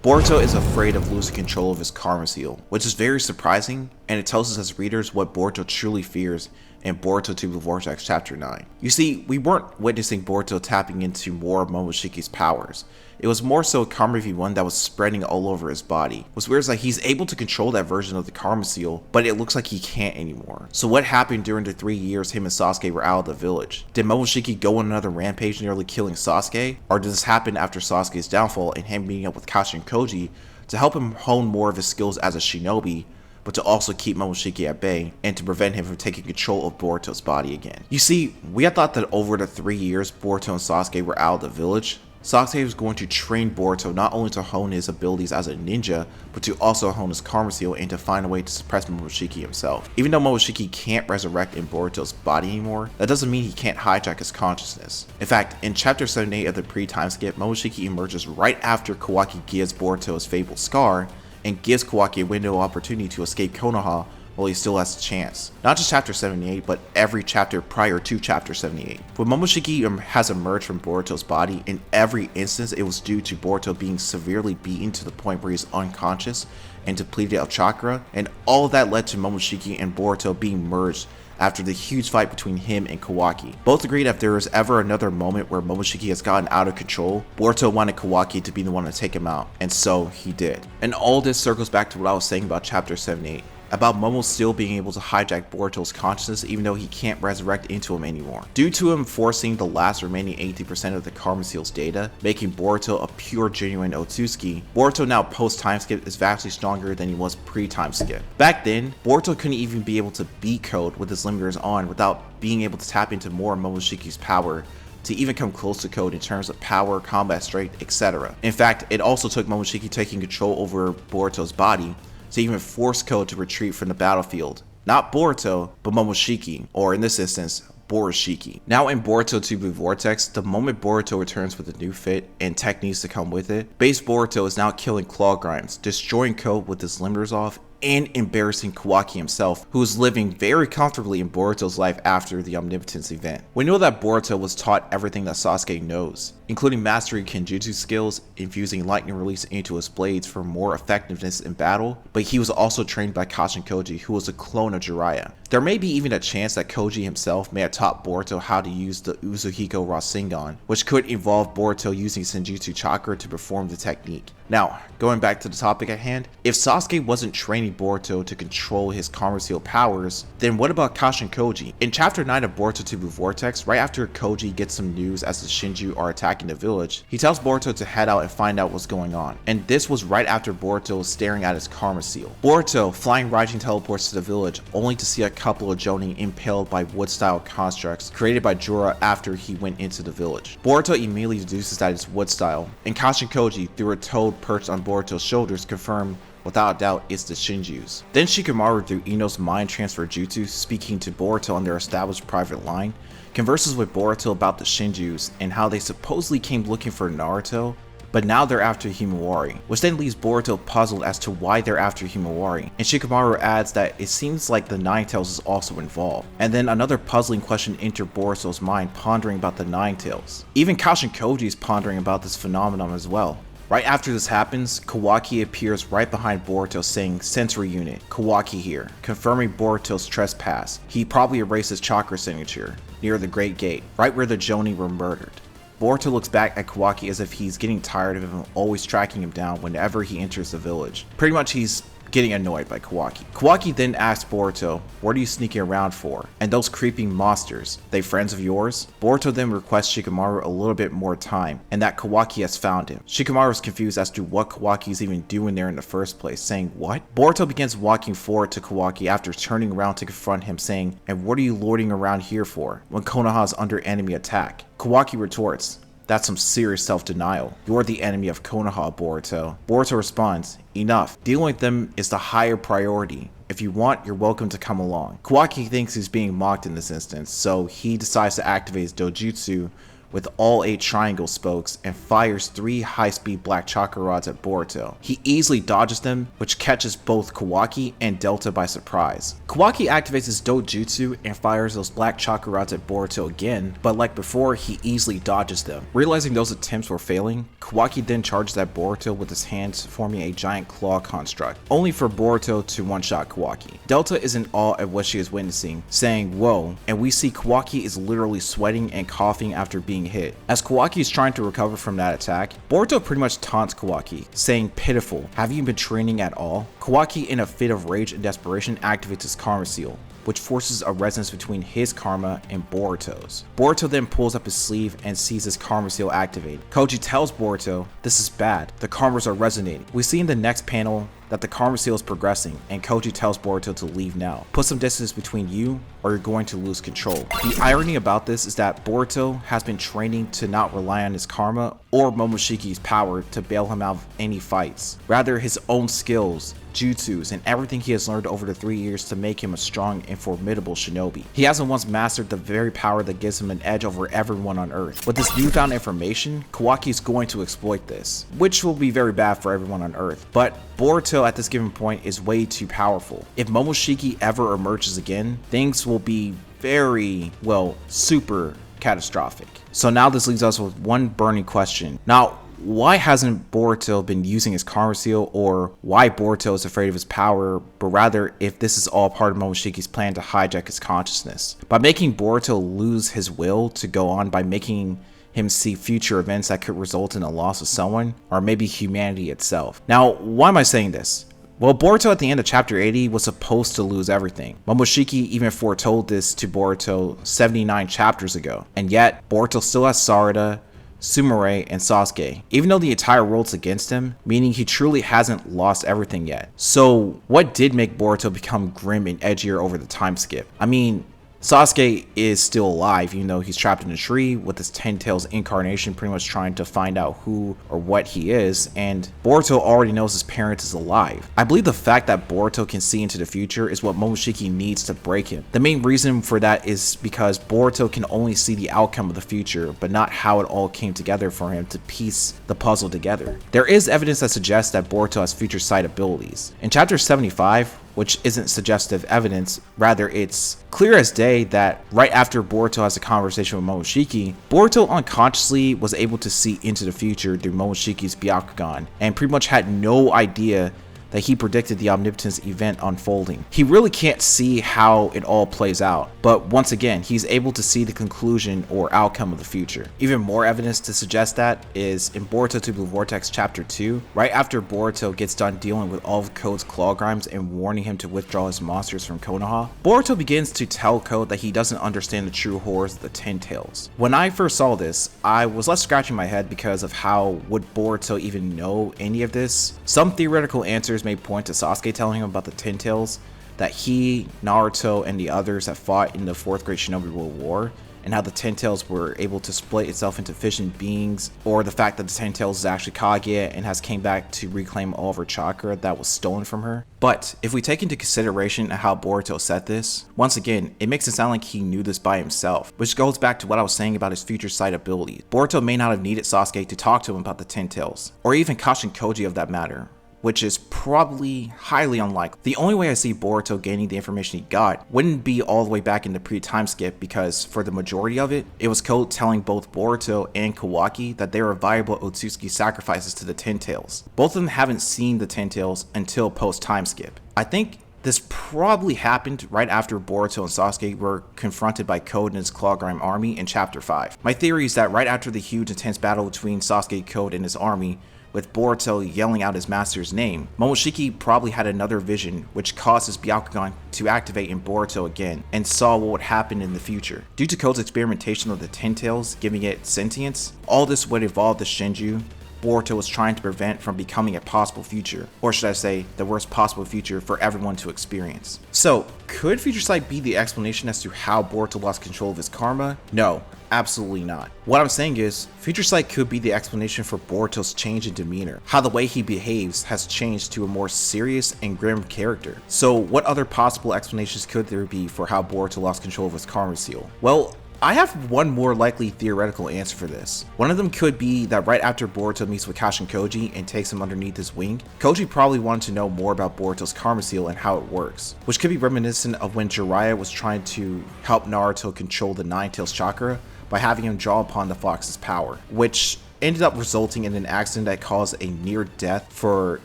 Boruto is afraid of losing control of his karma seal, which is very surprising, and it tells us as readers what Boruto truly fears in Boruto Two Blue Vortex Chapter 9. You see, we weren't witnessing Boruto tapping into more of Momoshiki's powers. It was more so Karma V1 that was spreading all over his body. What's weird is that he's able to control that version of the Karma Seal, but it looks like he can't anymore. So what happened during the 3 years him and Sasuke were out of the village? Did Momoshiki go on another rampage nearly killing Sasuke? Or did this happen after Sasuke's downfall and him meeting up with Kashin Koji to help him hone more of his skills as a shinobi, but to also keep Momoshiki at bay and to prevent him from taking control of Boruto's body again? You see, we had thought that over the 3 years Boruto and Sasuke were out of the village, Sasuke was going to train Boruto not only to hone his abilities as a ninja, but to also hone his Karma Seal and to find a way to suppress Momoshiki himself. Even though Momoshiki can't resurrect in Boruto's body anymore, that doesn't mean he can't hijack his consciousness. In fact, in chapter 78 of the pre-time skip, Momoshiki emerges right after Kawaki gives Boruto his fabled scar, and gives Kawaki a window of opportunity to escape Konoha while he still has a chance. Not just chapter 78, but every chapter prior to chapter 78. When Momoshiki has emerged from Boruto's body, in every instance it was due to Boruto being severely beaten to the point where he's unconscious and depleted of chakra, and all of that led to Momoshiki and Boruto being merged after the huge fight between him and Kawaki. Both agreed that if there was ever another moment where Momoshiki has gotten out of control, Boruto wanted Kawaki to be the one to take him out, and so he did. And all this circles back to what I was saying about chapter 78. About Momo still being able to hijack Boruto's consciousness even though he can't resurrect into him anymore. Due to him forcing the last remaining 80% of the Karma Seal's data, making Boruto a pure genuine Otsutsuki, Boruto now post-time skip is vastly stronger than he was pre-time skip. Back then, Boruto couldn't even be able to beat Code with his limiters on without being able to tap into more of Momoshiki's power to even come close to Code in terms of power, combat strength, etc. In fact, it also took Momoshiki taking control over Boruto's body to even force Code to retreat from the battlefield. Not Boruto, but Momoshiki, or in this instance, Borushiki. Now in Boruto Two Blue Vortex, the moment Boruto returns with a new fit and techniques to come with it, base Boruto is now killing Claw Grimes, destroying Code with his limiters off, and embarrassing Kawaki himself, who is living very comfortably in Boruto's life after the Omnipotence event. We know that Boruto was taught everything that Sasuke knows, including mastering Kenjutsu skills, infusing lightning release into his blades for more effectiveness in battle, but he was also trained by Kashin Koji, who was a clone of Jiraiya. There may be even a chance that Koji himself may have taught Boruto how to use the Uzuhiko Rasengan, which could involve Boruto using Senjutsu Chakra to perform the technique. Now, going back to the topic at hand, if Sasuke wasn't training Boruto to control his Karma Seal powers, then what about Kashin Koji? In chapter 9 of Boruto Two Blue Vortex, right after Koji gets some news as the Shinju are attacking the village, he tells Boruto to head out and find out what's going on. And this was right after Boruto was staring at his Karma Seal. Boruto flying Raijin teleports to the village only to see a couple of Jonin impaled by wood-style constructs created by Jorah after he went into the village. Boruto immediately deduces that it's wood-style, and Kashin Koji, through a toad perched on Boruto's shoulders, confirm without a doubt it's the Shinju's. Then Shikamaru, through Ino's mind transfer jutsu, speaking to Boruto on their established private line, converses with Boruto about the Shinju's and how they supposedly came looking for Naruto, but now they're after Himawari, which then leaves Boruto puzzled as to why they're after Himawari, and Shikamaru adds that it seems like the Nine Tails is also involved. And then another puzzling question entered Boruto's mind, pondering about the Nine Tails. Even Kashin Koji is pondering about this phenomenon as well. Right after this happens, Kawaki appears right behind Boruto saying, "Sensory unit, Kawaki here," confirming Boruto's trespass. He probably erased his chakra signature near the Great Gate, right where the Jonin were murdered. Boruto looks back at Kawaki as if he's getting tired of him always tracking him down whenever he enters the village. Pretty much he's getting annoyed by Kawaki. Kawaki then asks Boruto, "What are you sneaking around for? And those creeping monsters, they friends of yours?" Boruto then requests Shikamaru a little bit more time, and that Kawaki has found him. Shikamaru is confused as to what Kawaki is even doing there in the first place, saying, "What?" Boruto begins walking forward to Kawaki after turning around to confront him, saying, "And what are you lording around here for, when Konoha is under enemy attack?" Kawaki retorts, "That's some serious self-denial. You're the enemy of Konoha, Boruto." Boruto responds, "Enough. Dealing with them is the higher priority. If you want, you're welcome to come along." Kawaki thinks he's being mocked in this instance, so he decides to activate his dojutsu, with all 8 triangle spokes and fires 3 high-speed black chakra rods at Boruto. He easily dodges them, which catches both Kawaki and Delta by surprise. Kawaki activates his dojutsu and fires those black chakra rods at Boruto again, but like before, he easily dodges them. Realizing those attempts were failing, Kawaki then charges at Boruto with his hands forming a giant claw construct, only for Boruto to one-shot Kawaki. Delta is in awe at what she is witnessing, saying whoa, and we see Kawaki is literally sweating and coughing after being hit. As Kawaki is trying to recover from that attack, Boruto pretty much taunts Kawaki, saying pitiful, have you been training at all? Kawaki, in a fit of rage and desperation, activates his karma seal, which forces a resonance between his karma and Boruto's. Boruto then pulls up his sleeve and sees his karma seal activate. Koji tells Boruto, this is bad, the karmas are resonating. We see in the next panel that the karma seal is progressing, and Koji tells Boruto to leave now. Put some distance between you or you're going to lose control. The irony about this is that Boruto has been training to not rely on his karma or Momoshiki's power to bail him out of any fights. Rather, his own skills, jutsus, and everything he has learned over the 3 years to make him a strong and formidable shinobi. He hasn't once mastered the very power that gives him an edge over everyone on Earth. With this newfound information, Kawaki is going to exploit this, which will be very bad for everyone on Earth. But Boruto at this given point is way too powerful. If Momoshiki ever emerges again, things will be very, well, super catastrophic. So now this leaves us with one burning question. Now, why hasn't Boruto been using his karma seal, or why Boruto is afraid of his power, but rather if this is all part of Momoshiki's plan to hijack his consciousness? By making Boruto lose his will to go on, by making him see future events that could result in a loss of someone, or maybe humanity itself. Now, why am I saying this? Well, Boruto at the end of chapter 80 was supposed to lose everything. Momoshiki even foretold this to Boruto 79 chapters ago, and yet Boruto still has Sarada, Sumire, and Sasuke, even though the entire world's against him, meaning he truly hasn't lost everything yet. So what did make Boruto become grim and edgier over the time skip? I mean, Sasuke is still alive, even though he's trapped in a tree with his Ten Tails incarnation pretty much trying to find out who or what he is, and Boruto already knows his parent is alive. I believe the fact that Boruto can see into the future is what Momoshiki needs to break him. The main reason for that is because Boruto can only see the outcome of the future, but not how it all came together for him to piece the puzzle together. There is evidence that suggests that Boruto has future sight abilities. In chapter 75, which isn't suggestive evidence, rather it's clear as day that right after Boruto has a conversation with Momoshiki, Boruto unconsciously was able to see into the future through Momoshiki's Byakugan, and pretty much had no idea that he predicted the Omnipotence event unfolding. He really can't see how it all plays out, but once again, he's able to see the conclusion or outcome of the future. Even more evidence to suggest that is in Boruto Two Blue Vortex chapter 2, right after Boruto gets done dealing with all of Code's claw grimes and warning him to withdraw his monsters from Konoha, Boruto begins to tell Code that he doesn't understand the true horrors of the Ten Tails. When I first saw this, I was left scratching my head because of how would Boruto even know any of this? Some theoretical answers may point to Sasuke telling him about the Ten Tails, that he, Naruto, and the others have fought in the 4th Great Shinobi World War, and how the Ten Tails were able to split itself into efficient beings, or the fact that the Ten Tails is actually Kaguya and has came back to reclaim all of her chakra that was stolen from her. But if we take into consideration how Boruto said this, once again, it makes it sound like he knew this by himself, which goes back to what I was saying about his future sight abilities. Boruto may not have needed Sasuke to talk to him about the Ten Tails, or even Kashin Koji of that matter, which is probably highly unlikely. The only way I see Boruto gaining the information he got wouldn't be all the way back in the pre-time skip, because for the majority of it, it was Code telling both Boruto and Kawaki that they are viable Otsutsuki sacrifices to the Ten Tails. Both of them haven't seen the Ten Tails until post-time skip. I think this probably happened right after Boruto and Sasuke were confronted by Code and his Clawgrime army in chapter 5. My theory is that right after the huge intense battle between Sasuke, Code, and his army, with Boruto yelling out his master's name, Momoshiki probably had another vision which caused his Byakugan to activate in Boruto again, and saw what would happen in the future. Due to Code's experimentation of the Ten Tails giving it sentience, all this would evolve the Shinju Boruto was trying to prevent from becoming a possible future, or should I say, the worst possible future for everyone to experience. So, could Future Sight be the explanation as to how Boruto lost control of his karma? No, absolutely not. What I'm saying is, Future Sight could be the explanation for Boruto's change in demeanor, how the way he behaves has changed to a more serious and grim character. So what other possible explanations could there be for how Boruto lost control of his karma seal? Well, I have one more likely theoretical answer for this. One of them could be that right after Boruto meets with Kashin Koji and takes him underneath his wing, Koji probably wanted to know more about Boruto's karma seal and how it works, which could be reminiscent of when Jiraiya was trying to help Naruto control the Nine Tails chakra by having him draw upon the fox's power, which ended up resulting in an accident that caused a near death for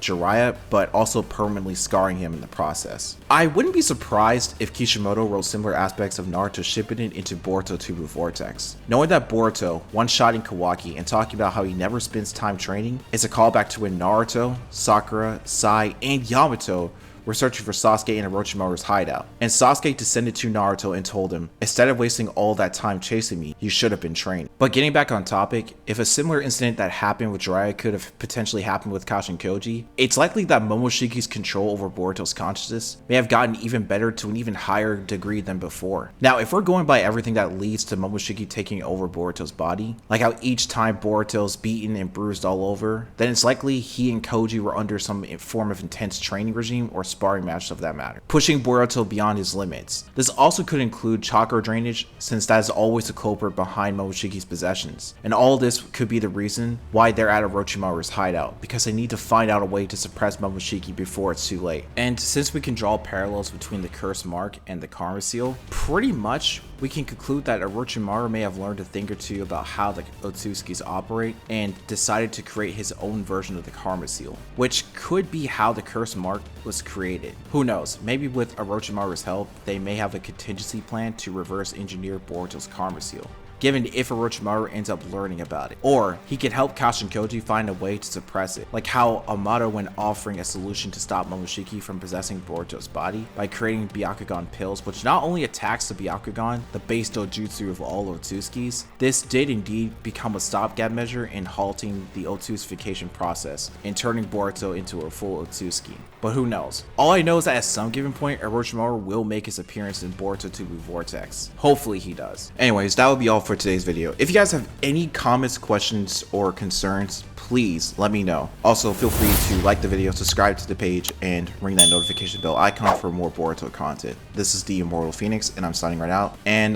Jiraiya, but also permanently scarring him in the process. I wouldn't be surprised if Kishimoto wrote similar aspects of Naruto Shippuden into Boruto Two Blue Vortex. Knowing that Boruto one-shotting Kawaki and talking about how he never spends time training is a callback to when Naruto, Sakura, Sai, and Yamato were searching for Sasuke in Orochimaru's hideout, and Sasuke descended to Naruto and told him, instead of wasting all that time chasing me, you should have been trained. But getting back on topic, if a similar incident that happened with Jiraiya could have potentially happened with Kashin Koji, it's likely that Momoshiki's control over Boruto's consciousness may have gotten even better to an even higher degree than before. Now, if we're going by everything that leads to Momoshiki taking over Boruto's body, like how each time Boruto's beaten and bruised all over, then it's likely he and Koji were under some form of intense training regime or sparring match of that matter, pushing Boruto beyond his limits. This also could include chakra drainage, since that is always the culprit behind Momoshiki's possessions, and all this could be the reason why they're at Orochimaru's hideout, because they need to find out a way to suppress Momoshiki before it's too late. And since we can draw parallels between the curse mark and the karma seal, pretty much we can conclude that Orochimaru may have learned a thing or two about how the Otsutskis operate and decided to create his own version of the karma seal, which could be how the curse mark was created. Who knows, maybe with Orochimaru's help, they may have a contingency plan to reverse engineer Boruto's karma seal, given if Orochimaru ends up learning about it. Or he could help Kashin Koji find a way to suppress it, like how Amato went offering a solution to stop Momoshiki from possessing Boruto's body by creating Byakugan pills, which not only attacks the Byakugan, the base dojutsu of all Otsutskis, this did indeed become a stopgap measure in halting the Otsutsification process and turning Boruto into a full Otsutsuki. But who knows? All I know is that at some given point, Orochimaru will make his appearance in Boruto Two Blue Vortex. Hopefully he does. Anyways, that would be all for today's video. If you guys have any comments, questions, or concerns, please let me know. Also, feel free to like the video, subscribe to the page, and ring that notification bell icon for more Boruto content. This is the Immortal Phoenix, and I'm signing right out. And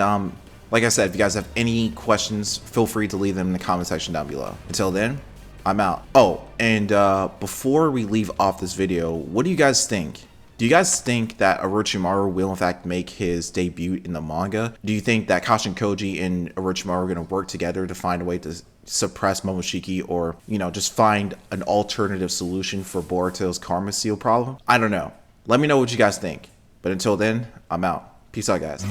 like I said, if you guys have any questions, feel free to leave them in the comment section down below. Until then, I'm out. Oh, and before we leave off this video, what do you guys think? Do you guys think that Orochimaru will in fact make his debut in the manga? Do you think that Kashin Koji and Orochimaru are going to work together to find a way to suppress Momoshiki, or, you know, just find an alternative solution for Boruto's karma seal problem? I don't know. Let me know what you guys think. But until then, I'm out. Peace out, guys.